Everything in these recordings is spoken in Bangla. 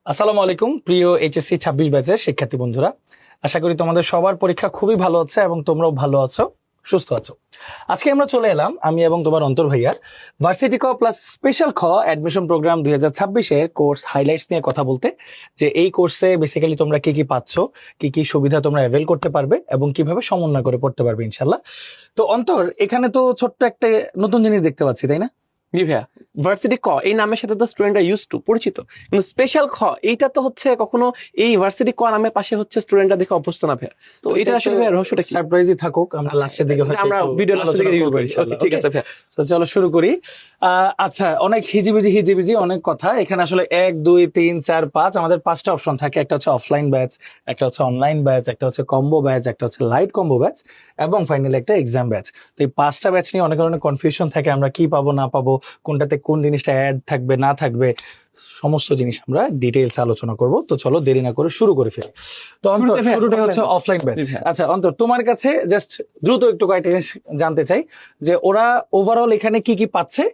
আসসালামু আলাইকুম প্রিয় এইচএসসি 26 ব্যাচের শিক্ষার্থী বন্ধুরা, আশা করি তোমাদের সবার পরীক্ষা খুবই ভালো হচ্ছে এবং তোমরাও ভালো আছো, সুস্থ আছো। আজকে আমরা চলে এলাম আমি এবং তোমার অন্তর ভাইয়া ভার্সিটি ক প্লাস স্পেশাল খ অ্যাডমিশন প্রোগ্রাম 2026-এর কোর্স হাইলাইটস নিয়ে কথা বলতে, যে এই কোর্সে বেসিক্যালি তোমরা কি কি পাচ্ছ, কি কি সুবিধা তোমরা অ্যাভেল করতে পারবে এবং কিভাবে সমন্বয় করে পড়তে পারবে ইনশাল্লাহ। তো অন্তর, এখানে তো ছোট্ট একটা নতুন জিনিস দেখতে পাচ্ছি, তাই না? জি ভাইয়া, ভার্সিটি ক এই নামের সাথে তো স্টুডেন্টরা ইউজ টু পরিচিত, কিন্তু স্পেশাল খ এইটা তো হচ্ছে কখনো এই ভার্সিটি ক নামের পাশে হচ্ছে স্টুডেন্টরা দেখে অভ্যস্ত না ভাইয়া। তো এটা আসলে ভাইয়া রহস্যটা কি? সারপ্রাইজই থাকুক, আমরা লাস্টের দিকে হয়তো আমরা একটু ভিডিও লাস্টের আলোচনা দিকে রিভিউ করবো করি। ইনশাআল্লাহ। ঠিক আছে ভাইয়া। তো চলো শুরু করি। আচ্ছা, অনেক হিজিবিজি অনেক কথা এখানে। আসলে 1 2 3 4 5 আমাদের 5টা অপশন থাকে। একটা হচ্ছে অফলাইন ব্যাচ, একটা হচ্ছে অনলাইন ব্যাচ, একটা হচ্ছে কম্বো ব্যাচ, একটা হচ্ছে লাইট কম্বো ব্যাচ এবং ফাইনালি একটা এক্সাম ব্যাচ। তো এই 5টা ব্যাচ নিয়ে অনেক ধরনের কনফিউশন থাকে, আমরা কি পাবো না পাবো, কোনটাতে কোন জিনিসটা অ্যাড থাকবে না থাকবে, সমস্ত জিনিস আমরা ডিটেইলস আলোচনা করব। তো চলো দেরি না করে শুরু করে ফেলি। তো অন্তর, শুরুতে ভাইয়া, শুরুটা offline হচ্ছে batch। Offline batch. জি ভাইয়া। আচ্ছা অন্তর, তোমার কাছে জাস্ট দ্রুত একটু কয়েকটা জিনিস জানতে চাই, যে ওরা ওভারঅল এখানে কি কি পাচ্ছে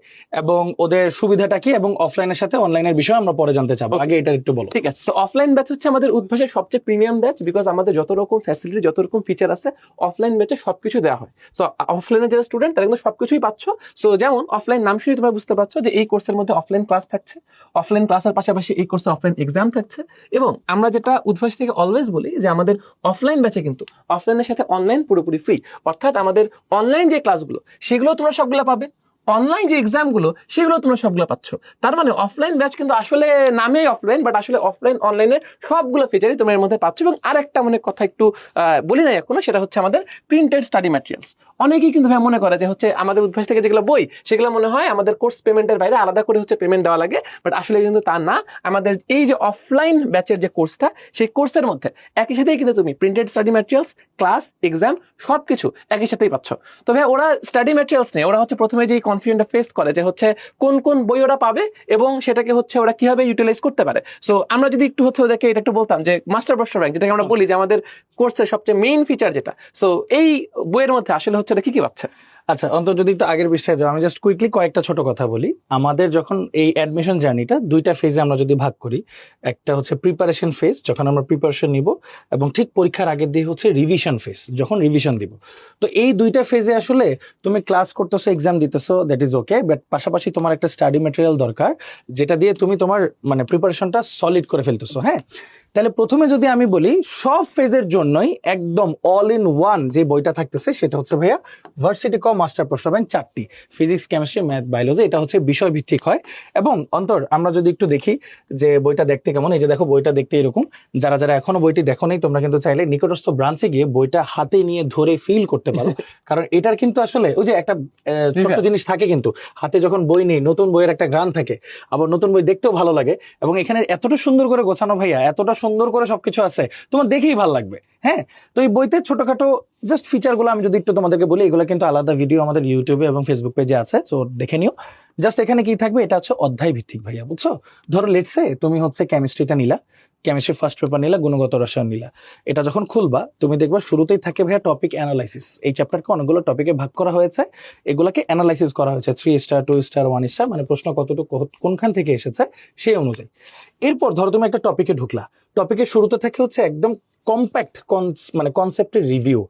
এবং ওদের সুবিধাটা কি, এবং অফলাইনের সাথে অনলাইনের বিষয় আমরা পরে জানতে চাবো। Okay. আগে এটা একটু বলো। ঠিক আছে, তো অফলাইন ব্যাচ হচ্ছে আমাদের উদ্ভাসের সবচেয়ে প্রিমিয়াম ব্যাচ, বিকজ আমাদের যত রকম ফ্যাসিলিটি যত রকম ফিচার আছে অফলাইন ব্যাচে সবকিছু দেওয়া হয়। সো অফলাইনে যারা স্টুডেন্ট তারা কিন্তু সবকিছুই পাচ্ছ। সো যেমন অফলাইন নাম শুনে তোমরা বুঝতে পারছো যে এই কোর্সের মধ্যে অফলাইন ক্লাস থাকছে, অফলাইন ক্লাসের পাশাপাশি এই কোর্সে অফলাইন এক্সাম থাকছে। এবং আমরা যেটা উদ্ভাস থেকে অলওয়েজ বলি যে আমাদের অফলাইন ব্যাচে কিন্তু অফলাইনের সাথে অনলাইন পুরোপুরি ফ্রি, অর্থাৎ আমাদের অনলাইন যে ক্লাসগুলো সেগুলো তোমরা সবগুলো পাবে, অনলাইন যে এক্সামগুলো সেগুলো তোমরা সবগুলো পাচ্ছ। তার মানে অফলাইন ব্যাচ কিন্তু আসলে নামেই অফলাইন, বাট আসলে অফলাইন অনলাইনের সবগুলো ফিচারই তোমরা এর মধ্যে পাচ্ছ। এবং আরেকটা মানে কথা একটু বলি নাই এখনো, সেটা হচ্ছে আমাদের প্রিন্টেড স্টাডি ম্যাটেরিয়ালস। অনেকেই কিন্তু ভাই মনে করে যে হচ্ছে আমাদের উদ্ভাস থেকে যেগুলো বই সেগুলো মনে হয় আমাদের কোর্স পেমেন্টের বাইরে আলাদা করে হচ্ছে পেমেন্ট দেওয়া লাগে, বাট আসলে কিন্তু তা না। আমাদের এই যে অফলাইন ব্যাচের যে কোর্সটা, সেই কোর্সের মধ্যে একই সাথেই কিন্তু তুমি printed study materials, class, exam সবকিছু একই সাথেই পাচ্ছ। তো ভাই ওরা স্টাডি ম্যাটেরিয়ালস নেই, ওরা হচ্ছে প্রথমে যে কনফিউশনটা ফেস করে যে হচ্ছে কোন কোন বই ওরা পাবে এবং সেটাকে হচ্ছে ওরা কিভাবে ইউটিলাইজ করতে পারে। সো আমরা যদি একটু হচ্ছে ওদেরকে এটা একটু বলতাম যে মাস্টার ব্রশার ব্যাংক, যেটাকে আমরা বলি যে আমাদের কোর্সের সবচেয়ে মেইন ফিচার যেটা, সো এই বইয়ের মধ্যে আসলে হচ্ছে এটা কি কি পাচ্ছে। আচ্ছা অন্তর, যদি একটু আগের বিষয়ে যাও, আমি জাস্ট কুইকলি কয়েকটা ছোট কথা বলি। আমাদের যখন এই অ্যাডমিশন জার্নিটা দুইটা ফেজে আমরা যদি ভাগ করি, একটা হচ্ছে প্রিপারেশন ফেজ, যখন আমরা প্রিপারেশন নিব, এবং ঠিক পরীক্ষার আগের দিয়ে হচ্ছে রিভিশন ফেজ, যখন রিভিশন দিব। তো এই দুইটা ফেজে আসলে তুমি ক্লাস করতেছো, এক্সাম দিতেছো, দ্যাট ইজ ওকে, বাট পাশাপাশি তোমার একটা স্টাডি ম্যাটেরিয়াল দরকার, যেটা দিয়ে তুমি তোমার মানে প্রিপারেশনটা সলিড করে ফেলতেছো। হ্যাঁ, তাহলে প্রথমে যদি আমি বলি, সব ফেজের জন্যই একদম অল ইন ওয়ান যে বইটা থাকতেছে সেটা হচ্ছে ভাইয়া ভার্সিটি ক মাস্টার প্রশ্ন ব্যাংক 4টি, ফিজিক্স, কেমিস্ট্রি, ম্যাথ, বায়োলজি। এটা হচ্ছে বিষয় ভিত্তিক হয়। এবং অন্তর, আমরা যদি একটু দেখি যে বইটা দেখতে কেমন, এই যে দেখো বইটা দেখতে এরকম। যারা যারা এখনো বইটি দেখো নেই, তোমরা কিন্তু চাইলে নিকটস্থ ব্রাঞ্চে গিয়ে বইটা হাতে নিয়ে ধরে ফিল করতে পারো। কারণ এটার কিন্তু আসলে ওই যে একটা ছোট্ট জিনিস থাকে, কিন্তু হাতে যখন বই নেই, নতুন বইয়ের একটা ঘ্রাণ থাকে, আবার নতুন বই দেখতেও ভালো লাগে। এবং এখানে এতটা সুন্দর করে গোছানো ভাইয়া, এতটা সুন্দর করে সবকিছু আছে, তোমার দেখেই ভালো লাগবে। হ্যাঁ, তো এই বইতে ছোটখাটো জাস্ট ফিচার গুলো আমি যদি একটু তোমাদেরকে বলি, এগুলো কিন্তু আলাদা ভিডিও আমাদের ইউটিউবে এবং ফেসবুক পেজে আছে, তো দেখে নিও। জাস্ট এখানে কি থাকবে, এটা হচ্ছে অধ্যায় ভিত্তিক ভাইয়া, বুঝছো? ধরো লেটসে তুমি হচ্ছে কেমিস্ট্রিটা নিলা, কেমিস্ট্রি ফার্স্ট পেপার নিলা, গুণগত রসায়ন নিলা। এটা যখন খুলবা তুমি দেখবা শুরুতেই থাকে ভাইয়া টপিক অ্যানালাইসিস। এই চ্যাপ্টারকে অনেকগুলো টপিকে ভাগ করা হয়েছে, এগুলোকে অ্যানালাইসিস করা হয়েছে 3 স্টার, 2 স্টার, 1 স্টার, মানে প্রশ্ন কতটুকু কোনখান থেকে এসেছে সেই অনুযায়ী। এরপর ধরো তুমি একটা টপিকে ঢুকলা, টপিকের শুরুতে থাকে হচ্ছে একদম কম্প্যাক্ট মানে কনসেপ্টের রিভিউ,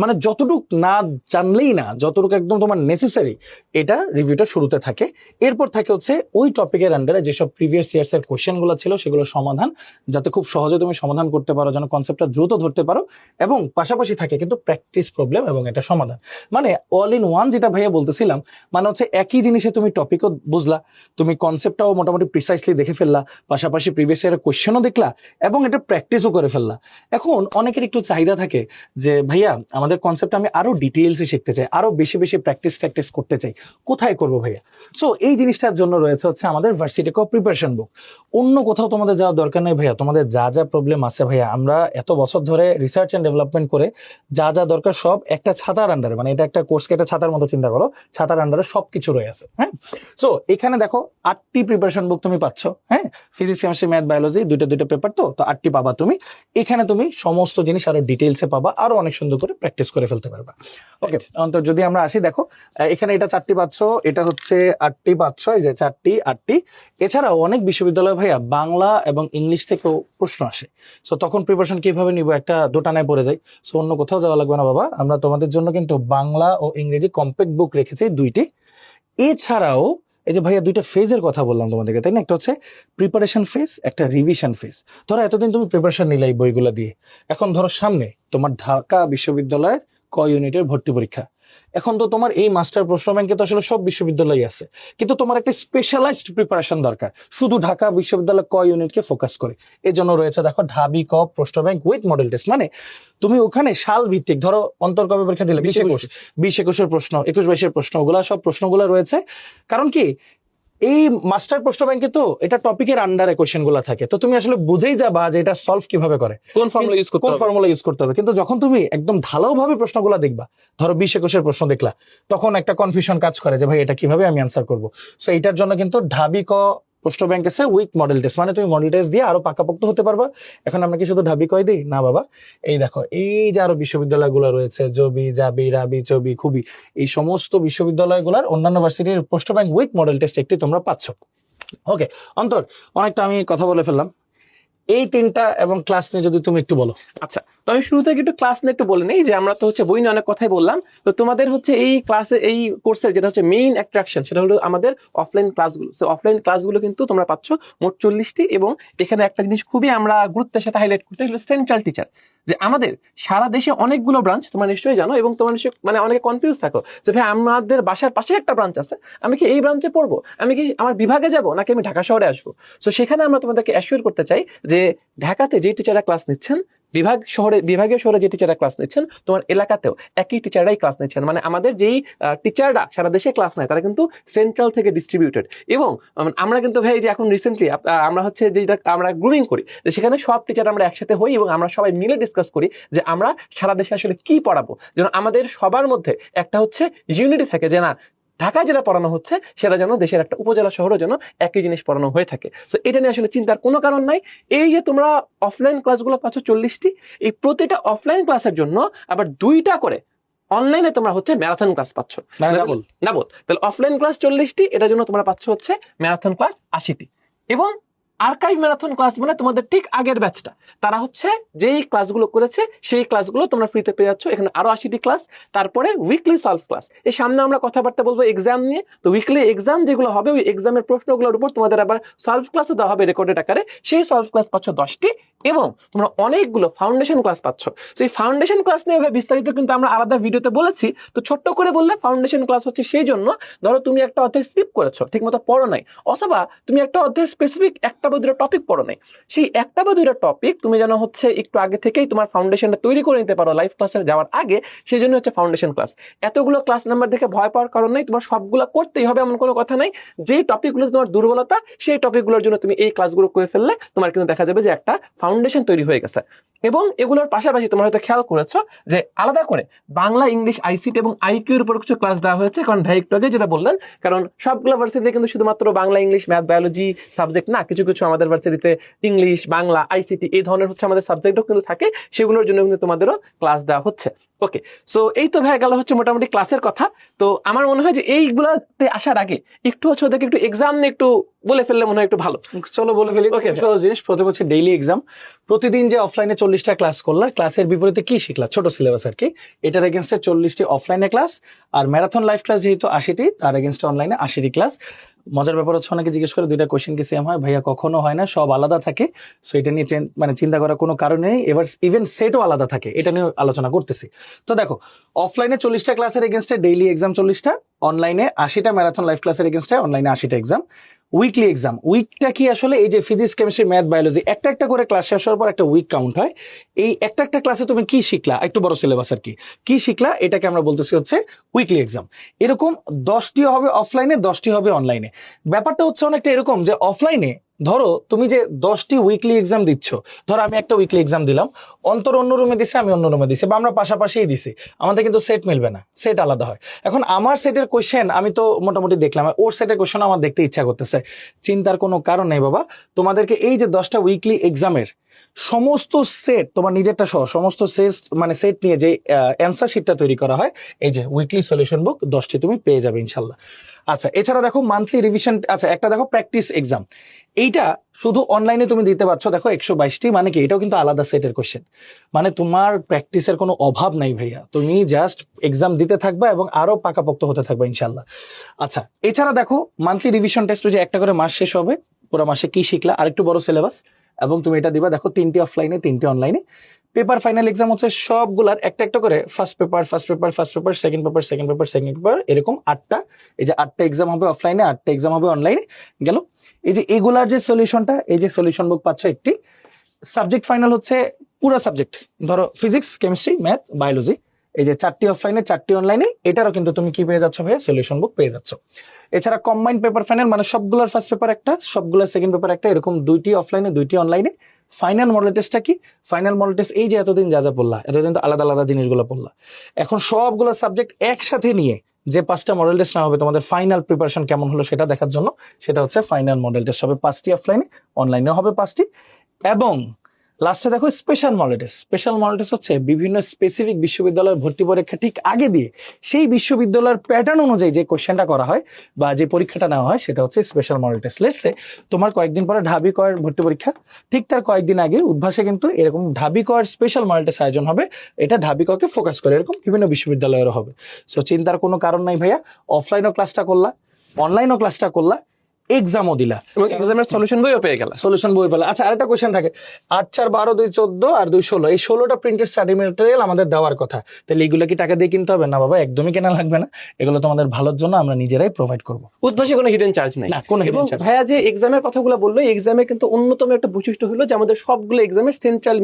মানে যতটুক না জানলেই না, যতটুকু একদম তোমার নেসেসারি, এটা রিভিউটা শুরুতে থাকে। এরপর থাকে হচ্ছে ওই টপিকের আন্ডারে যেসব প্রিভিয়াস ইয়ার্স এর কোশ্চেনগুলো ছিল সেগুলো সমাধান, যাতে খুব সহজে তুমি সমাধান করতে পারো, যেন কনসেপ্টটা দ্রুত ধরতে পারো। এবং পাশাপাশি থাকে কিন্তু প্র্যাকটিস প্রবলেম এবং এটা সমাধান, মানে অল ইন ওয়ান। যেটা ভাইয়া বলতেছিলাম, মানে হচ্ছে একই জিনিসে তুমি টপিকও বুঝলা, তুমি কনসেপ্টটাও মোটামুটি প্রিসাইসলি দেখে ফেললা, পাশাপাশি প্রিভিয়াস ইয়ারের কোশ্চেনও দেখলা এবং এটা প্র্যাকটিসও করে ফেললা। এখন অনেকের একটু চাহিদা থাকে যে ভাইয়া আমাদের কনসেপ্ট আমি আরো ডিটেইলসে শিখতে চাই, আরো বেশি বেশি প্র্যাকটিস করতে চাই, কোথায় করবো ভাইয়া? সো এই জিনিসটার জন্য রয়েছে হচ্ছে আমাদের ভার্সিটি ক প্রিপারেশন বুক। অন্য কোথাও তোমাদের যাওয়ার দরকার নেই ভাইয়া, তোমাদের যা যা প্রবলেম আছে ভাইয়া, আমরা এত বছর ধরে রিসার্চ এন্ড ডেভেলপমেন্ট করে যা যা দরকার সব একটা ছাতার আন্ডারে, মানে এটা একটা কোর্সকে একটা ছাতার মতো চিন্তা করো, ছাতার আন্ডারে সবকিছু রয়ে আছে। হ্যাঁ, সো এখানে দেখো 8টি প্রিপারেশন বুক তুমি পাচ্ছ। হ্যাঁ, ফিজিক্স, কেমিস্ট্রি, ম্যাথ, বায়োলজি, দুইটা পেপার, তো 8টি পাবা তুমি। এখানে তুমি সমস্ত জিনিস আরো ডিটেইলসে পাবা, আরো অনেক সুন্দর করে প্র্যাকটিস করে ফেলতে পারবা। ওকে, অন্তর যদি আমরা আসি, দেখো এখানে এটা 4টি পাচ্ছ, এটা হচ্ছে 8টি পাচ্ছ, এই যে 4টি 8টি। এছাড়াও অনেক বিশ্ববিদ্যালয় ভাইয়া বাংলা এবং ইংলিশ থেকেও প্রশ্ন আসে। সো তখন প্রিপারেশন কিভাবে নিব, একটা দোটানায় পড়ে যাই। সো অন্য কোথাও যাওয়া লাগবে না বাবা, আমরা তোমাদের জন্য কিন্তু বাংলা ও ইংরেজি কম্প্যাক্ট বুক রেখেছি 2টি। এছাড়াও এই যে ভাইয়া 2টা ফেজের কথা বললাম তোমাদেরকে, তাই না? একটা হচ্ছে প্রিপারেশন ফেজ, একটা রিভিশন ফেজ। ধরো এতদিন তুমি প্রিপারেশন নিলে এই বইগুলো দিয়ে, এখন ধরো সামনে তোমার ঢাকা বিশ্ববিদ্যালয়ের ক ইউনিটের ভর্তি পরীক্ষা। এখন তো তোমার এই মাস্টার প্রশ্ন ব্যাংকে তো আসলে সব বিশ্ববিদ্যালয় আছে, কিন্তু তোমার একটা স্পেশালাইজড প্রিপারেশন দরকার শুধু ঢাকা বিশ্ববিদ্যালয় ক ইউনিটকে ফোকাস করে। এই জন্য রয়েছে দেখো ঢাবি ক প্রশ্ন ব্যাংক উইথ মডেল টেস্ট। মানে তুমি ওখানে সাল ভিত্তিক, ধরো অন্তর কবে পরীক্ষা দিলে 20-21 প্রশ্ন, 21-22 প্রশ্ন, ওগুলা সব প্রশ্নগুলো রয়েছে। কারণ কি, এই মাস্টার প্রশ্ন ব্যাংকে তো এটা টপিকের আন্ডারে কোশ্চেন গুলা থাকে, তো তুমি আসলে বুঝেই যাবা যে এটা সলভ কিভাবে করে, কোন ফর্মুলা ইউজ করতে কোন হবে। ফর্মুলা ইউজ করতে হবে। কিন্তু যখন তুমি একদম ঢালাও ভাবে প্রশ্নগুলো দেখবা, ধরো 20-21 প্রশ্ন দেখলা, তখন একটা কনফিউশন কাজ করে যে ভাই এটা কিভাবে আমি অ্যান্সার করবো। সো এইটার জন্য কিন্তু ঢাবি ক প্রশ্ন ব্যাংক আছে উইথ মডেল টেস্ট, মানে তুমি মডেল টেস্ট দিয়ে আরো পাকাপোক্ত হতে পারবা। এখন আমরা কি শুধু ঢাবি কয় দিই না বাবা, এই দেখো এই যে আরো বিশ্ববিদ্যালয়গুলো রয়েছে, জবি, জাবি, রাবি, চবি, খুবই, এই সমস্ত বিশ্ববিদ্যালয়গুলোর অন্যান্য ভার্সিটির প্রশ্ন ব্যাংক উইথ মডেল টেস্ট একটি তোমরা পাচ্ছ। ওকে অন্তর, অনেকটা আমি কথা বলে ফেললাম, এই 3টা এবং ক্লাস নিয়ে যদি তুমি একটু বলো। আচ্ছা, তো আমি শুরু থেকে একটু ক্লাস নিয়ে একটু বলে নিই যে আমরা তো হচ্ছে বই নিয়ে অনেক কথাই বললাম। তো তোমাদের হচ্ছে এই ক্লাসে, এই কোর্সের যেটা হচ্ছে মেইন অ্যাট্রাকশন, সেটা হলো আমাদের অফলাইন ক্লাসগুলো। তো অফলাইন ক্লাসগুলো কিন্তু তোমরা পাচ্ছ মোট 40টি। এবং এখানে একটা জিনিস খুবই আমরা গুরুত্বের সাথে হাইলাইট করতে, সেটা সেন্ট্রাল টিচার। যে আমাদের সারা দেশে অনেকগুলো ব্রাঞ্চ তোমরা নিশ্চয়ই জানো, এবং তোমরা নিশ্চয়ই মানে অনেকে কনফিউজ থাকো যে ভাই আমাদের বাসার পাশে একটা ব্রাঞ্চ আছে, আমি কি এই ব্রাঞ্চে পড়বো, আমি কি আমার বিভাগে যাব, নাকি আমি ঢাকা শহরে আসবো। তো সেখানে আমরা তোমাদেরকে অ্যাসিওর করতে চাই যে ঢাকাতে যে টিচাররা ক্লাস নিচ্ছেন, বিভাগীয় শহরে যে টিচাররা ক্লাস নিচ্ছেন, তোমার এলাকাতেও একই টিচাররাই ক্লাস নিচ্ছেন। মানে আমাদের যেই টিচাররা সারা দেশে ক্লাস নেয়, তারা কিন্তু সেন্ট্রাল থেকে ডিস্ট্রিবিউটেড। এবং আমরা কিন্তু ভাই যে এখন রিসেন্টলি আমরা হচ্ছে যেটা আমরা গ্রুমিং করি, যে সেখানে সব টিচার আমরা একসাথে হই এবং আমরা সবাই মিলে ডিসকাস করি যে আমরা সারা দেশে আসলে কি পড়াবো, যেন আমাদের সবার মধ্যে একটা হচ্ছে ইউনিটি থাকে, যে না ঢাকায় যেটা পড়ানো হচ্ছে সেটা যেন দেশের একটা উপজেলা শহরও যেন একই জিনিস পড়ানো হয়ে থাকে। তো এটা নিয়ে আসলে চিন্তার কোনো কারণ নাই। এই যে তোমরা অফলাইন ক্লাসগুলো পাচ্ছ 40টি, এই প্রতিটা অফলাইন ক্লাসের জন্য আবার 2টা করে অনলাইনে তোমরা হচ্ছে ম্যারাথন ক্লাস পাচ্ছ। না বল, তাহলে অফলাইন ক্লাস 40টি, এটার জন্য তোমরা পাচ্ছ হচ্ছে ম্যারাথন ক্লাস 80টি। এবং আর্কাইভ ম্যারাথন ক্লাস মানে তোমাদের ঠিক আগের ব্যাচটা, তারা হচ্ছে যেই ক্লাসগুলো করেছে সেই ক্লাসগুলো তোমরা ফ্রিতে পেয়ে যাচ্ছ। এখানে আরো 80টি ক্লাস, তারপরে উইকলি সলভ ক্লাস। এই সামনে আমরা কথাবার্তা বলবো এক্সাম নিয়ে, তো উইকলি এক্সাম যেগুলো হবে, ওই এক্সামের প্রশ্নগুলোর উপর তোমাদের আবার সলভ ক্লাসও দেওয়া হবে রেকর্ডেড আকারে। সেই সলভ ক্লাস পাচ্ছ 10টি, এবং তোমরা অনেকগুলো ফাউন্ডেশন ক্লাস পাচ্ছ। তো এই ফাউন্ডেশন ক্লাস নিয়ে বিস্তারিত কিন্তু আমরা আলাদা ভিডিওতে বলেছি। তো ছোট্ট করে বললে, ফাউন্ডেশন ক্লাস হচ্ছে সেই জন্য, ধরো তুমি একটা অধ্যায় স্কিপ করেছো, ঠিক মতো পড়ো নাই, অথবা তুমি একটা অধ্যায় স্পেসিফিক একটা বা দুটো টপিক পড়ো নাই, সেই একটা বা দুটো টপিক তুমি যেন হচ্ছে একটু আগে থেকেই তোমার ফাউন্ডেশনটা তৈরি করে নিতে পারো লাইভ ক্লাসে যাওয়ার আগে, সেই জন্য হচ্ছে ফাউন্ডেশন ক্লাস। এতগুলো ক্লাস নাম্বার দেখে ভয় পাওয়ার কারণ নেই, তোমার সবগুলো করতেই হবে এমন কোনো কথা নাই। যেই টপিকগুলো তোমার দুর্বলতা, সেই টপিকগুলোর জন্য তুমি এই ক্লাসগুলো করে ফেললে তোমার কিন্তু দেখা যাবে যে একটা ফাউন্ডেশন তৈরি হয়ে গেছে। এবং এগুলোর পাশাপাশি তোমরা হয়তো খেয়াল করেছো যে আলাদা করে বাংলা, ইংলিশ, আইসিটি এবং আইকিউর উপর কিছু ক্লাস দেওয়া হয়েছে। কারণ ভাই একটু আগে যেটা বললেন, কারণ সবগুলো ভার্সিটিতে কিন্তু শুধুমাত্র Bangla, English, math, biology subject না, কিছু কিছু আমাদের ভার্সিটিতে ইংলিশ, বাংলা, আইসিটি এই ধরনের হচ্ছে আমাদের সাবজেক্টও কিন্তু থাকে, সেগুলোর জন্য কিন্তু তোমাদেরও ক্লাস দেওয়া হচ্ছে। ওকে, সো এই তো ভাই গেল হচ্ছে মোটামুটি ক্লাসের কথা। তো আমার মনে হয় যে এইগুলাতে আসার আগে একটু হচ্ছে ওদেরকে একটু এক্সাম নিয়ে একটু বলে ফেললে মনে হয় একটু ভালো। চলো বলে ফেলি। ওকে, সহজ জিনিস। প্রথম হচ্ছে ডেইলি এক্সাম। প্রতিদিন যে অফলাইনে 40টা ক্লাস করলা, ক্লাসের বিপরীতে কি শিখলা, ছোট সিলেবাস আর কি, এটার এগেনস্টে 40টি অফলাইনে ক্লাস, আর ম্যারাথন লাইভ ক্লাস যেহেতু 80টি, তার এগেনস্টে অনলাইনে 80টি ক্লাস। মজার ব্যাপার হচ্ছে অনেকে জিজ্ঞেস করে 2টা কোশ্চেন কি সেম হয়, ভাইয়া কখনো হয় না, সব আলাদা থাকে। সো এটা নিয়ে মানে চিন্তা করার কোনো কারণ নেই। এবার ইভেন সেটও আলাদা থাকে, এটা নিয়ে আলোচনা করতেছি। তো দেখো, অফলাইনে 40টা ক্লাসের এগেনস্টে ডেইলি এক্সাম 40টা, অনলাইনে 80টা ম্যারাথন লাইভ ক্লাসের এগেনস্টে অনলাইনে 80টা এক্সাম। উইকলি এক্সাম, উইকটা কি আসলে এই যে ফিজিক্স, কেমিস্ট্রি, ম্যাথ, বায়োলজি একটা একটা করে ক্লাস শেষ হওয়ার পর একটা উইক কাউন্ট হয়। এই একটা একটা ক্লাসে তুমি কি শিখলা, একটু বড় সিলেবাস আর কি শিখলা, এটাকে আমরা বলতেছি হচ্ছে উইকলি এক্সাম। এরকম 10টি হবে অফলাইনে, 10টি হবে অনলাইনে। ব্যাপারটা হচ্ছে অনেকটা এরকম যে অফলাইনে ধরো তুমি যে 10টি উইকলি এক্সাম দিচ্ছ, ধরো আমি একটা উইকলি এক্সাম দিলাম, অন্তর অন্য রুমে দিছে, আমি অন্য রুমে দিছি, বা আমরা পাশাপাশিই দিছি, আমাদের কিন্তু সেট মিলবে না, সেট আলাদা হয়। এখন আমার সেটের কোয়েশ্চেন আমি তো মোটামুটি দেখলাম, ওর সেটের কোয়েশ্চেন আমার দেখতে ইচ্ছা করতেছে। চিন্তার কোনো কারণ নেই বাবা, তোমাদেরকে এই যে 10টা উইকলি এক্সামের সমস্ত সেট, তোমার নিজেরটা সহ সমস্ত সেট, মানে সেট নিয়ে যে অ্যান্সার শিটটা তৈরি করা হয়, এই যে উইকলি সলিউশন বুক 10টি তুমি পেয়ে যাবে ইনশাল্লাহ। আচ্ছা, এছাড়া দেখো মান্থলি রিভিশন, আচ্ছা একটা দেখো প্র্যাকটিস এক্সাম, এইটা শুধু অনলাইনে তুমি দিতে পারছো, দেখো 122টি, মানে কি এটাও কিন্তু আলাদা সেটের কোশ্চেন, মানে তোমার প্র্যাকটিসের কোনো অভাব নাই ভাইয়া, তুমি জাস্ট এক্সাম দিতে থাকবা এবং আরো পাকাপোক্ত হতে থাকবা ইনশাল্লাহ। আচ্ছা, এছাড়া দেখো মান্থলি রিভিশন টেস্ট, যে একটা করে মাস শেষ হবে, পুরো মাসে কি শিখলা, আরেকটু বড় সিলেবাস, এবং তুমি এটা দিবা, দেখো 3টি অফলাইনে 3টি অনলাইনে। পেপার ফাইনাল এক্সাম হচ্ছে সবগুলার একটা একটা করে, ফার্স্ট পেপার, সেকেন্ড পেপার, এরকম 8টা, এই যে 8টা এক্সাম হবে অফলাইনে, 8টা এক্সাম হবে অনলাইনে, গেল। এই যে এগুলার যে সলিউশনটা, এই যে সলিউশন বুক পাচ্ছ একটি। সাবজেক্ট ফাইনাল হচ্ছে পুরো সাবজেক্ট, ধরো ফিজিক্স, কেমিস্ট্রি, ম্যাথ, বায়োলজি, এই যে 4টি অফলাইনে 4টি অনলাইনে, এটারও কিন্তু তুমি কি পেয়ে যাচ্ছ ভাইয়া, সলিউশন বুক পেয়ে যাচ্ছ। এছাড়া কম্বাইন্ড পেপার ফাইনাল, মানে সবগুলোর ফার্স্ট পেপার একটা, সবগুলোর সেকেন্ড পেপার একটা, এরকম 2টি অফলাইনে 2টি অনলাইনে। ফাইনাল মডেল টেস্টটা কি, ফাইনাল মডেল টেস্ট এই যে এতদিন যা যা পড়লা, এতদিন তো আলাদা আলাদা জিনিসগুলো পড়লা, এখন সবগুলো সাবজেক্ট একসাথে নিয়ে যে 5টা মডেল টেস্ট না হবে, তোমাদের ফাইনাল প্রিপারেশন কেমন হলো সেটা দেখার জন্য, সেটা হচ্ছে ফাইনাল মডেল টেস্ট হবে 5টি অফলাইনে, অনলাইনেও হবে 5টি। এবং লাস্টে দেখো special model test. Special model test হচ্ছে বিভিন্ন স্পেসিফিক বিশ্ববিদ্যালয়ের ভর্তি পরীক্ষা ঠিক আগে দিয়ে সেই বিশ্ববিদ্যালয়ের প্যাটার্ন অনুযায়ী যে কোশ্চেনটা করা হয় বা যে পরীক্ষাটা নেওয়া হয়, সেটা হচ্ছে স্পেশাল মডেল টেস্ট। লেটসে তোমার কয়েকদিন পরে ঢাবি কয়ের ভর্তি পরীক্ষা, ঠিক তার কয়েকদিন আগে উদ্ভাসে কিন্তু এরকম ঢাবি কয়ের স্পেশাল মডেল টেস্ট আয়োজন হবে, এটা ঢাবি কয়কে ফোকাস করে, এরকম বিভিন্ন বিশ্ববিদ্যালয়েরও হবে। সো চিন্তার কোনো কারণ নাই ভাইয়া, অফলাইনও ক্লাসটা করলা, অনলাইনও ক্লাসটা করলা, এক্সামও দিলা, এবং এক্সামের সলিউশন বইও পেয়ে গেল, সলিউশন বই পেলে। আচ্ছা, আরেকটা কোশ্চেন থাকে, 8 4 12 2 14 আর 2 16, এই 16টা প্রিন্টেড স্টাডি ম্যাটেরিয়াল আমাদের দেওয়ার কথা, তাহলে এগুলো কি টাকা দিয়ে কিনতে হবে? না বাবা, একদমই কেনা লাগবে না, এগুলো তোমাদের ভালোর জন্য আমরা নিজেরাই প্রোভাইড করবো, উদ্ভাসে কোনো হিডেন চার্জ নাই। না কোনো এবং hidden charge। ভাইয়া যে এক্সামের কথাগুলো বললো, এক্সামে কিন্তু অন্যতম একটা বৈশিষ্ট্য হলো যে আমাদের সবগুলো এক্সামের সেন্ট্রাল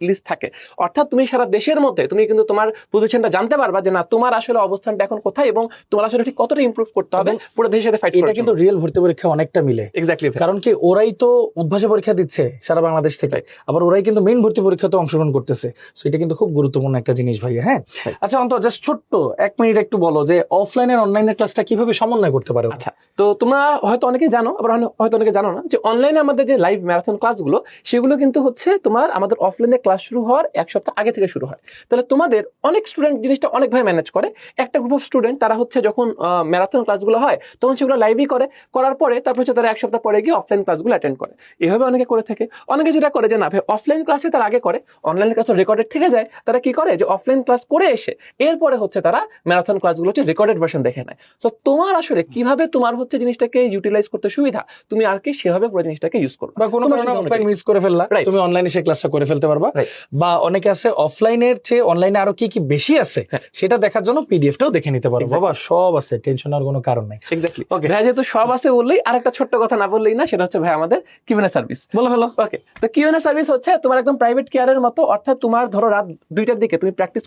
লিস্ট থাকে, অর্থাৎ তুমি সারা দেশের মধ্যে তুমি কিন্তু তোমার পজিশনটা জানতে পারবা যে না তোমার আসলে অবস্থানটা এখন কোথায় এবং তোমার আসলে ঠিক কতটা ইমপ্রুভ করতে হবে পুরো দেশের সাথে ফাইট এটা করার কিন্তু জন্য। রিয়েল ভর্তি পরীক্ষা অনেকটা মিলে, এক্স্যাক্টলি, কারণ কি ওরাই তো উদ্ভাসে পরীক্ষা দিচ্ছে সারা বাংলাদেশ থেকে, আবার ওরাই কিন্তু মেইন ভর্তি পরীক্ষাতে অংশগ্রহণ করতেছে, সো এটা কিন্তু খুব গুরুত্বপূর্ণ একটা জিনিস ভাইয়া। হ্যাঁ, আচ্ছা অন্তত জাস্ট ছোট্ট 1 মিনিট একটু বলো যে অফলাইন আর অনলাইনের ক্লাসটা কিভাবে সমন্বয় করতে পারে। আচ্ছা, তো তোমরা হয়তো অনেকে জানো, আবার হয়তো অনেকে জানো না যে অনলাইনে আমাদের যে লাইভ ম্যারাথন ক্লাসগুলো, সেগুলো কিন্তু হচ্ছে তোমার আমাদের অফলাইনে ক্লাস শুরু হওয়ার 1 সপ্তাহ আগে থেকে শুরু হয়। তাহলে তোমাদের অনেক স্টুডেন্ট জিনিসটা অনেকভাবে ম্যানেজ করে। একটা গ্রুপ অফ স্টুডেন্ট তারা হচ্ছে যখন ম্যারাথন ক্লাসগুলো হয় তখন সেগুলো লাইভই করে, করার পরে তারপর হচ্ছে তারা 1 সপ্তাহ পরে গিয়ে অফলাইন ক্লাসগুলো অ্যাটেন্ড করে। এভাবে অনেকে করে থাকে। অনেকে যেটা করে যে না ভাই, অফলাইন ক্লাসে তারা আগে করে, অনলাইন ক্লাস রেকর্ডেড থেকে যায়, তারা কি করে যে অফলাইন ক্লাস করে এসে এরপরে হচ্ছে তারা ম্যারাথন ক্লাসগুলো হচ্ছে রেকর্ডেড ভার্সন দেখে নেয়। তো তোমার আসলে কিভাবে তোমার হচ্ছে জিনিসটাকে ইউটিলাইজ করতে সুবিধা, তুমি আর কি সেভাবে পুরো জিনিসটাকে ইউজ করবে, বা কোনো কারণে অফলাইন মিস করে ফেললা, Right. তুমি অনলাইনে সেই ক্লাসটা করে ফেলতে পারবা। Right. বা অনেকে আছে অফলাইনের চেয়ে অনলাইনে আরো কি কি বেশি আছে হ্যাঁ। সেটা দেখার জন্য পিডিএফটাও দেখে নিতে পারো। Exactly. বাবা সব আছে, টেনশন আর কোনো কারণ নাই। এক্স্যাক্টলি। Okay. ভাই যেহেতু সব আছে বললেই আরেকটা ছোট্ট কথা না বললেই না, সেটা হচ্ছে ভাই আমাদের কিউএনএ সার্ভিস। বলে ফেলো। ওকে, তো কিউএনএ সার্ভিস হচ্ছে তোমার একদম প্রাইভেট কেয়ারের মতো, অর্থাৎ তোমার ধরো রাত 2টার দিকে তুমি প্র্যাকটিস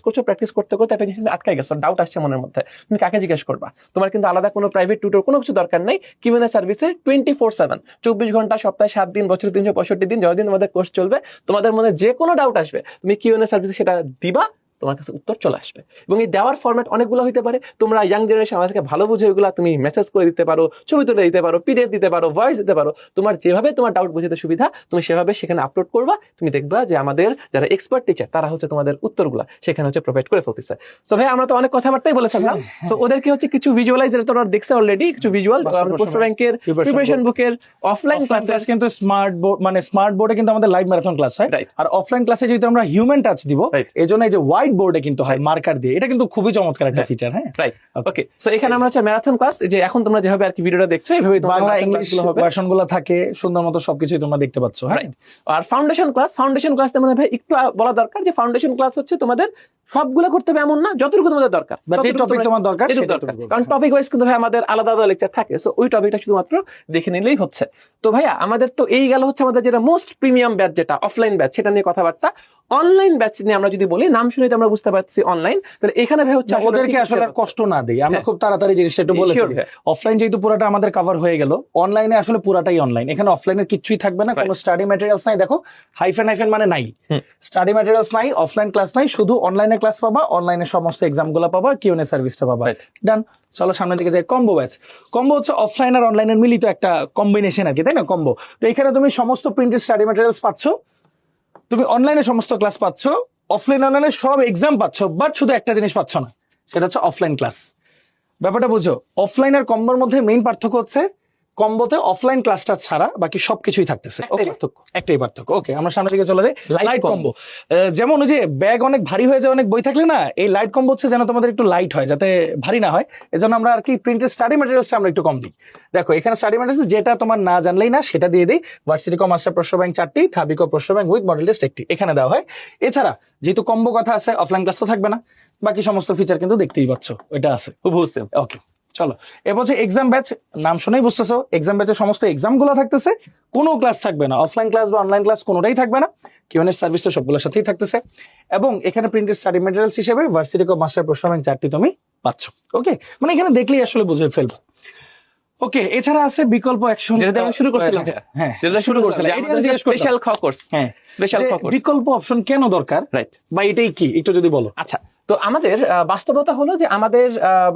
করতে করতে একটা জিনিস আটকাই গেছো, ডাউট আসছে মনের মধ্যে, তুমি কাকে জিজ্ঞেস করবা? তোমার কিন্তু আলাদা কোনো প্রাইভেট টিউটর কোনো কিছু দরকার নেই। কিউএনএ সার্ভিসে 24/7 24 ঘন্টা, সপ্তাহে 7 দিন, বছরে 365 দিন, যতদিন তোমাদের কোর্স চলবে, তোমাদের মনে যে কোনো ডাউট আসবে তুমি কিউএনএ সার্ভিসে সেটা দিবা, তোমার কাছে উত্তর চলে আসবে। এবং এই দেওয়ার ফরম্যাট অনেকগুলো হতে পারে। তোমরা ইয়াং জেনারেশন আমাদেরকে ভালো বুঝে ওইগুলো তুমি মেসেজ করে দিতে পারো, ছবি তুলে দিতে পারো, পিডিএফ দিতে পারো, ভয়েস দিতে পারো, তোমার যেভাবে তোমার ডাউট বুঝতে সুবিধা তুমি সেভাবে সেখানে আপলোড করবা। তুমি দেখবা যে আমাদের যারা এক্সপার্ট টিচার তারা হচ্ছে তোমাদের উত্তরগুলা সেখানে হচ্ছে প্রোভাইড করে ফেলতেছে। সো ভাই আমরা তো অনেক কথাবার্তাই বলে ফেললাম, সো ওদেরকে হচ্ছে কিছু ভিজুয়ালাইজ, যেটা তোমরা দেখছো অলরেডি, কিছু ভিজুয়াল পোস্ট ব্যাংকের প্রিপারেশন বুকের অফলাইন ক্লাস কিন্তু স্মার্ট বোর্ড, মানে স্মার্ট বোর্ডে কিন্তু আমাদের লাইভ ম্যারাথন ক্লাস হয়, Right. আর অফলাইন ক্লাসে যেহেতু আমরা হিউম্যান টাচ দিব, Right. এই জন্য এই যে হোয়াইট বোর্ডে কিন্তু হয় মার্কার দিয়ে, এটা কিন্তু খুবই চমৎকার একটা ফিচার। হ্যাঁ, রাইট। ওকে, সো এখানে আমরা হচ্ছে ম্যারাথন ক্লাস, যে এখন তোমরা যেভাবে আর কি ভিডিওটা দেখছো এইভাবে বাংলা ইংলিশ ভার্সন গুলো থাকে, সুন্দর মতো সবকিছুই তোমরা দেখতে পাচ্ছ। হ্যাঁ, আর ফাউন্ডেশন ক্লাস মানে ভাই একটু বলা দরকার যে ফাউন্ডেশন ক্লাস হচ্ছে তোমাদের সবগুলো করতে হবে এমন না, যতটুকু তোমাদের দরকার, বা যে টপিক তোমার দরকার যেটুকু সেটা দরকার। তুমি কারণ করবে। টপিক ওয়াইজ কিন্তু ভাই আমাদের আলাদা আলাদা লেকচার থাকে, সো ওই টপিকটা শুধুমাত্র দেখে নিলেই হচ্ছে। তো ভাইয়া আমাদের তো এই গেল হচ্ছে আমাদের যেটা মোস্ট প্রিমিয়াম ব্যাচ, যেটা অফলাইন ব্যাচ, সেটা নিয়ে কথাবার্তা। অনলাইন ব্যাচ নিয়ে আমরা যদি বলি, নাম শুনে তো আমরা বুঝতে পারছি অনলাইন, তাহলে এখানে ভাই হচ্ছে ওদেরকে আসলে আর কষ্ট না দিই, আমরা খুব তাড়াতাড়ি জিনিসটা একটু বলে Sure, ফেলি। ভাই। অফলাইন যেহেতু পুরোটা আমাদের কভার হয়ে গেল, অনলাইনে আসলে পুরাটাই অনলাইন, এখানে অফলাইনের কিছুই থাকবে না, কোনো স্টাডি ম্যাটেরিয়ালস নাই। দেখো হাইফেন হাইফেন মানে নাই, স্টাডি ম্যাটেরিয়ালস নাই, অফলাইন ক্লাস নাই, শুধু অনলাইনে ক্লাস পাবা, অনলাইনে সমস্ত এক্সাম গুলো পাবা, কিউএনএ সার্ভিসটা পাবা। Right. ডান। চলো সামনের দিকে যাই। Combo batch. কম্বো হচ্ছে অফলাইন আর অনলাইনের মিলিত একটা কম্বিনেশন আর কি, তাই না? কম্বো। তো এখানে তুমি সমস্ত প্রিন্টেড স্টাডি ম্যাটেরিয়ালস পাচ্ছ, তুমি অনলাইনে সমস্ত ক্লাস পাচ্ছ, অফলাইন অনলাইনে সব এক্সাম পাচ্ছ, বাট শুধু একটা জিনিস পাচ্ছ না, সেটা হচ্ছে অফলাইন ক্লাস। ব্যাপারটা বুঝো, অফলাইন আর কম্বোর মধ্যে মেইন পার্থক্য হচ্ছে কম্বোতে অফলাইন ক্লাসটা ছাড়া বাকি সবকিছুই থাকতেছে। ওকে, একটাই পার্থক্য। ওকে, আমরা সামনের দিকে চলে যাই। লাইট কম্বো, যেমন ওই যে ব্যাগ অনেক ভারী হয়ে যায় অনেক বই থাকলে না, এই লাইট কম্বো হচ্ছে যেন তোমাদের একটু লাইট হয়, যাতে ভারী না হয়, এজন্য আমরা আর কি প্রিন্টেড স্টাডি ম্যাটেরিয়ালসটা আমরা একটু কম দিই। দেখো এখানে স্টাডি ম্যাটেরিয়ালস যেটা তোমার না জানলেই না সেটা দিয়ে দিই। ভার্সিটি কম মাস্টার প্রশ্ন ব্যাংক 4টি, ঢাবিকো প্রশ্ন ব্যাংক উইথ মডেল টেস্ট 1টি এখানে দেওয়া হয়। এছাড়া যেহেতু কম্বো কথা আছে, অফলাইন ক্লাস তো থাকবে না, বাকি সমস্ত ফিচার কিন্তু দেখতেই পাচ্ছ, এটা আছে। বুঝতে। ওকে, চলো এবার হচ্ছে এক্সাম ব্যাচ। নাম শুনেই বুঝতেছো, এক্সাম ব্যাচের সমস্ত এক্সাম গুলো থাকতেছে, কোনো ক্লাস থাকবে না, অফলাইন ক্লাস বা অনলাইন ক্লাস কোনোটাই থাকবে না, কিউএনএ সার্ভিস তো সবগুলোর সাথেই থাকতেছে। এবং এখানে প্রিন্টেড স্টাডি ম্যাটেরিয়ালস হিসেবে ভার্সিটি কম মাস্টার প্রশ্ন ব্যাংক 4টি তুমি পাচ্ছ। ওকে, মানে এখানে দেখলেই আসলে বুঝে ফেলবো। ওকে, এছাড়া আছে বিকল্প অ্যাকশন, যেটা আমি শুরু করছিলাম। হ্যাঁ, যেটা শুরু করছিলাম, স্পেশাল খ কোর্স। হ্যাঁ, স্পেশাল খ কোর্স। বিকল্প অপশন কেন দরকার, রাইট, বা এটাই কি একটু যদি বলো। আচ্ছা, তো আমাদের বাস্তবতা হলো যে আমাদের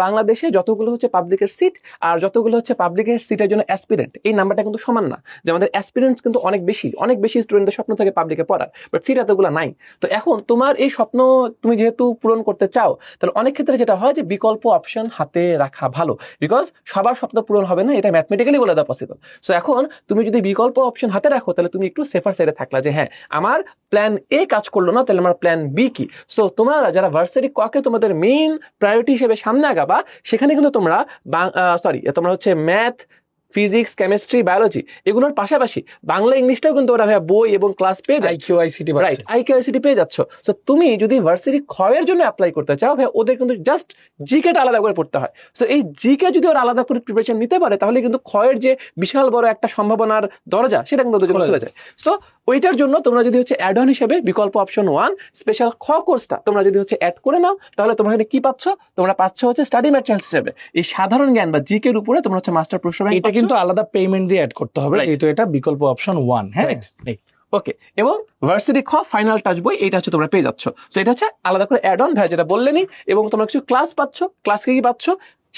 বাংলাদেশে যতগুলো হচ্ছে পাবলিকের সিট আর যতগুলো হচ্ছে পাবলিকের সিটের জন্য অ্যাসপিরেন্ট, এই নাম্বারটা কিন্তু সমান না। যে আমাদের অ্যাসপিরেন্টস কিন্তু অনেক বেশি স্টুডেন্টের স্বপ্ন থাকে পাবলিকে পড়ার, বাট সিট এতগুলো নাই। তো এখন তোমার এই স্বপ্ন তুমি যেহেতু পূরণ করতে চাও, তাহলে অনেক ক্ষেত্রে যেটা হয় যে বিকল্প অপশন হাতে রাখা ভালো, বিকজ সবার স্বপ্ন পূরণ হবে না, এটা ম্যাথমেটিক্যালি বলে দেওয়া পসিবল। সো এখন তুমি যদি বিকল্প অপশন হাতে রাখো, তাহলে তুমি একটু সেফার সাইডে থাকলা, যে হ্যাঁ আমার প্ল্যান এ কাজ করলো না, তাহলে আমার প্ল্যান বি কি। সো তোমরা যারা ভার্সিটি ককে তোমাদের মেইন প্রায়োরিটি হিসেবে সামনে আগাবা, সেখানে কিন্তু তোমরা তোমরা হচ্ছে ম্যাথ, ফিজিক্স, কেমিস্ট্রি, বায়োলজি এগুলোর পাশাপাশি বাংলা ইংলিশটাও কিন্তু ওরা ভাইয়া বই এবং ক্লাস পেয়ে যায়। IQ ICT, right, IQ ICT পেয়ে যাচ্ছ। তো তুমি যদি ভার্সিটি ক্ষয়ের জন্য অ্যাপ্লাই করতে চাও, ভাই ওদের কিন্তু জাস্ট জিকেটা আলাদা করে পড়তে হয়। তো এই জিকে যদি ওরা আলাদা করে প্রিপারেশন নিতে পারে, তাহলে কিন্তু ক্ষয়ের যে বিশাল বড় একটা সম্ভাবনার দরজা, সেটা কিন্তু ওদের জন্য খুলে যায়। সো ওইটার জন্য তোমরা যদি হচ্ছে অ্যাড অন হিসেবে বিকল্প অপশন 1 স্পেশাল খ কোর্সটা তোমরা যদি হচ্ছে অ্যাড করে নাও, তাহলে তোমরা এখানে কি পাচ্ছ? তোমরা পাচ্ছ হচ্ছে স্টাডি ম্যাটেরিয়ালস হিসেবে এই সাধারণ জ্ঞান বা জিকে এর উপরে তোমরা হচ্ছে মাস্টার প্রশ্ন ব্যাংক। এটা কিন্তু আলাদা পেমেন্ট দিয়ে অ্যাড করতে হবে, যেহেতু এটা বিকল্প অপশন 1। হ্যাঁ, ওকে, এবং ভার্সিটি খ ফাইনাল টাচ বই, এটা হচ্ছে তোমরা পেয়ে যাচ্ছ। তো এটা হচ্ছে আলাদা করে অ্যাড অন, ভাই যেটা বললেনই। এবং তোমরা কিছু ক্লাস পাচ্ছ, ক্লাসকে কি পাচ্ছ?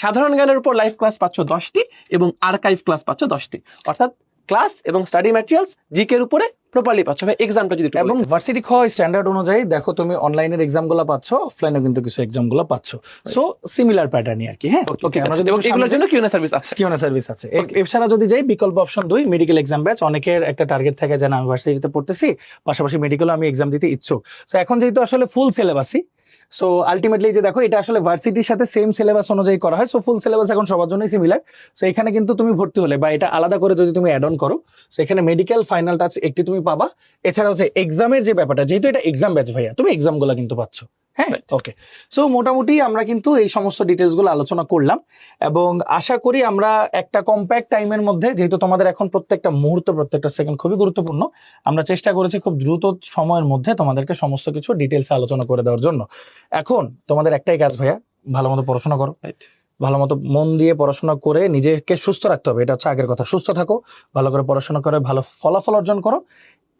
সাধারণ জ্ঞানের উপর লাইভ ক্লাস পাচ্ছ 10টি এবং আর্কাইভ ক্লাস পাচ্ছ 10টি, অর্থাৎ ক্লাস এবং স্টাডি ম্যাটেরিয়ালস জিকে এর উপরে প্রপারলি পাচ্ছ। ভাই এক্সামটা যদি এবং ভার্সিটি খ স্ট্যান্ডার্ড অনুযায়ী দেখো, তুমি অনলাইনের এক্সাম গুলো পাচ্ছ, অফলাইনে কিন্তু কিছু এক্সাম গুলো পাচ্ছ, সো সিমিলার প্যাটার্নই আর কি। হ্যাঁ, ওকে, আমরা যদি এগুলোর জন্য কিউএনএ সার্ভিস আছে, কিউএনএ সার্ভিস আছে। এছাড়া যদি যাই বিকল্প অপশন 2 মেডিকেল এক্সাম ব্যাচ, অনেকের একটা টার্গেট থাকে যে আমি ভার্সিটিতে পড়তেছি, পাশাপাশি মেডিকেলও আমি এক্সাম দিতে ইচ্ছুক। তো এখন যেহেতু আসলে ফুল সিলেবাসই, সো আলটিমেটলি যে দেখো এটা আসলে ভার্সিটির সাথে সেম সিলেবাস অনুযায়ী করা হয়, সো ফুল সিলেবাস এখন সবার জন্যই সিমিলার। সো এখানে কিন্তু তুমি ভর্তি হলে বা এটা আলাদা করে যদি তুমি অ্যাড অন করো, সেখানে মেডিকেল ফাইনাল টাচ একটি তুমি পাবা। এছাড়া হচ্ছে এক্সামের যে ব্যাপারটা, যেহেতু এটা এক্সাম ব্যাচ ভাইয়া, তুমি এক্সাম গুলো কিন্তু পাচ্ছ। হ্যাঁ, ওকে। সো মোটামুটি আমরা কিন্তু এই সমস্ত ডিটেলস গুলো আলোচনা করলাম, এবং আশা করি আমরা একটা কম্প্যাক্ট টাইমের মধ্যে, যেহেতু তোমাদের এখন প্রত্যেকটা মুহূর্ত প্রত্যেকটা সেকেন্ড খুবই গুরুত্বপূর্ণ, আমরা চেষ্টা করেছি খুব দ্রুত সময়ের মধ্যে তোমাদেরকে সমস্ত কিছু ডিটেলস আলোচনা করে দেওয়ার জন্য। এখন তোমাদের একটাই কাজ ভাইয়া, ভালো মতো পড়াশোনা করো, ভালো মতো মন দিয়ে পড়াশোনা করে নিজেকে সুস্থ রাখতে হবে, এটা হচ্ছে আগের কথা। সুস্থ থাকো, ভালো করে পড়াশোনা করে ভালো ফলাফল অর্জন করো।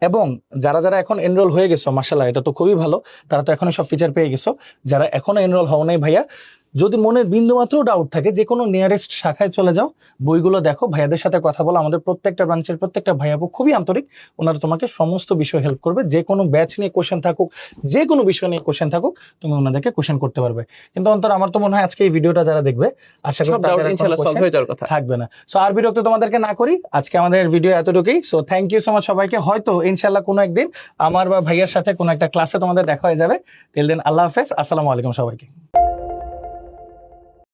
এবং যারা যারা এখন এনরোল হয়ে গেছো, মাশাআল্লাহ এটা তো খুবই ভালো, তারা তো এখন সব ফিচার পেয়ে গেছো। যারা এখনো এনরোল হও নাই ভাইয়া, যদি মনের বিন্দুমাত্র ডাউট থাকে, যে কোনো নিয়ারেস্ট শাখায় চলে যাও, বইগুলো দেখো, ভাইয়াদের সাথে কথা বলো। আমাদের প্রত্যেকটা ব্রাঞ্চের প্রত্যেকটা ভাইয়াপু খুবই আন্তরিক, ওনারা তোমাকে সমস্ত বিষয়ে হেল্প করবে। যে কোনো ব্যাচ নিয়ে কোশ্চেন থাকুক, যে কোনো বিষয় নিয়ে কোশ্চেন থাকুক, তুমি ওনাদেরকে কোশ্চেন করতে পারবে। কিন্তু অন্তর আমার তো মনে হয় আজকে এই ভিডিওটা যারা দেখবে, আশা করি তাদের ইনশাআল্লাহ সলভ হয়ে যাওয়ার কথা থাকবে না। সো আর বিরক্ত তোমাদেরকে না করি, আজকে আমাদের ভিডিও এতটুকুই। So thank you so much সবাইকে। হয়তো ইনশাআল্লাহ কোনো একদিন আমার বা ভাইয়ার সাথে কোনো একটা ক্লাসে তোমাদের দেখা হয়ে যাবে। টিল দেন আল্লাহ হাফেজ, আসসালামু আলাইকুম সবাইকে।